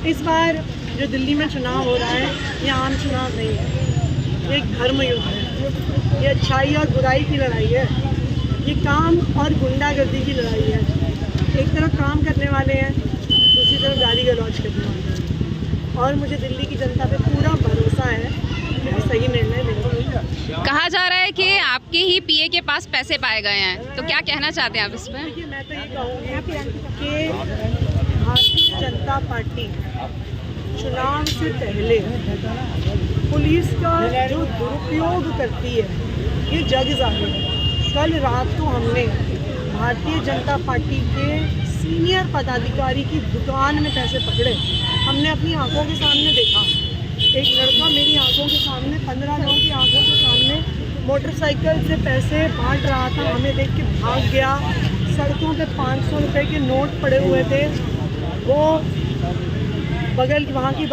इस बार जो दिल्ली में चुनाव हो रहा है ये आम चुनाव नहीं है, ये एक धर्म युद्ध है, ये अच्छाई और बुराई की लड़ाई है, ये काम और गुंडागर्दी की लड़ाई है। एक तरफ काम करने वाले हैं, दूसरी तरफ गाली गलौज करने वाले हैं। और मुझे दिल्ली की जनता पे पूरा भरोसा है कि वो सही निर्णय लेंगे। कहा जा रहा है कि आपके ही पीए के पास पैसे पाए गए हैं, तो क्या कहना चाहते हैं आप इस पर? देखिए, मैं तो ये कहूँगी कि भारतीय जनता पार्टी चुनाव से पहले पुलिस का जो दुरुपयोग करती है ये जग जाहिर है। कल रात को हमने भारतीय जनता पार्टी के सीनियर पदाधिकारी की दुकान में पैसे पकड़े। हमने अपनी आंखों के सामने देखा, एक लड़का मेरी आंखों के सामने 15 लोगों की आंखों के सामने मोटरसाइकिल से पैसे बांट रहा था। हमें देख के भाग गया। सड़कों पे 500 रुपये के नोट पड़े हुए थे। वो बगल वहाँ की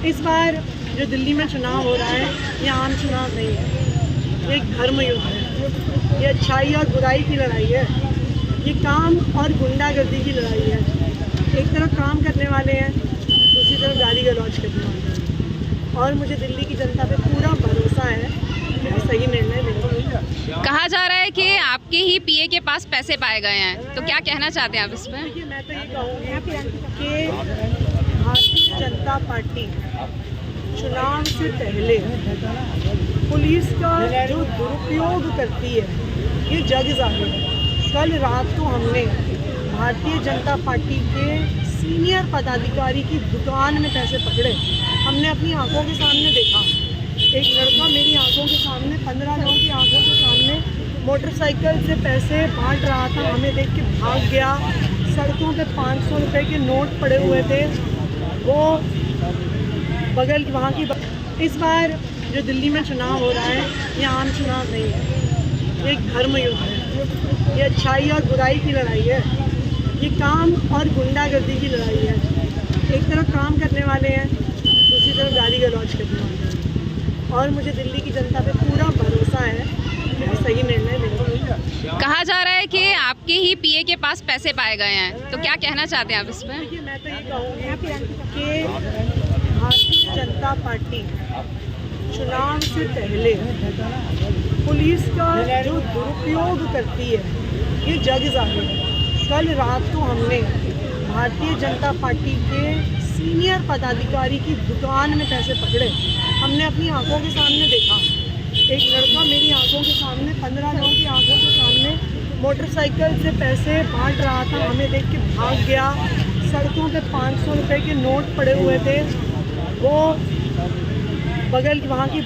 इस बार जो दिल्ली में चुनाव हो रहा है ये आम चुनाव नहीं है, ये एक धर्म युद्ध है, ये अच्छाई और बुराई की लड़ाई है, ये काम और गुंडागर्दी की लड़ाई है। एक तरफ काम करने वाले हैं, दूसरी तरफ गाली गलौज करने वाले हैं। और मुझे दिल्ली की जनता पे पूरा भरोसा है कि वो सही निर्णय लेंगे। कहा जा रहा है कि आपके ही पीए के पास पैसे पाए गए हैं, तो क्या कहना चाहते हैं आप इस पर? देखिए, मैं तो ये कहूँगी कि भारतीय जनता पार्टी चुनाव से पहले पुलिस का जो दुरुपयोग करती है ये जग जाहिर है। कल रात को हमने भारतीय जनता पार्टी के सीनियर पदाधिकारी की दुकान में पैसे पकड़े। हमने अपनी आंखों के सामने देखा, एक लड़का मेरी आंखों के सामने 15 लोगों की आंखों के सामने मोटरसाइकिल से पैसे बांट रहा था। हमें देख के भाग गया। सड़कों पे 500 रुपये के नोट पड़े हुए थे। वो बगल वहाँ की इस बार जो दिल्ली में चुनाव हो रहा है ये आम चुनाव नहीं है, ये एक धर्म युद्ध है, ये अच्छाई और बुराई की लड़ाई है, ये काम और गुंडागर्दी की लड़ाई है। एक तरफ काम करने वाले हैं, दूसरी तरफ गाली गलौज करने वाले हैं। और मुझे दिल्ली की जनता पे पूरा भरोसा है कि वो सही निर्णय लेंगे। कहा जा रहा है कि आपके ही पीए के पास पैसे पाए गए हैं, तो क्या कहना चाहते हैं आप इस पर? देखिए, मैं तो ये कहूँगी कि भारतीय जनता पार्टी चुनाव से पहले पुलिस का जो दुरुपयोग करती है ये जग जाहिर है। कल रात को हमने भारतीय जनता पार्टी के सीनियर पदाधिकारी की दुकान में पैसे पकड़े। हमने अपनी आंखों के सामने देखा, एक लड़का मेरी आंखों के सामने 15 लोगों की आंखों के सामने मोटरसाइकिल से पैसे बांट रहा था। हमें देख के भाग गया। सड़कों पे 500 रुपये के नोट पड़े हुए थे। वो बगल वहाँ की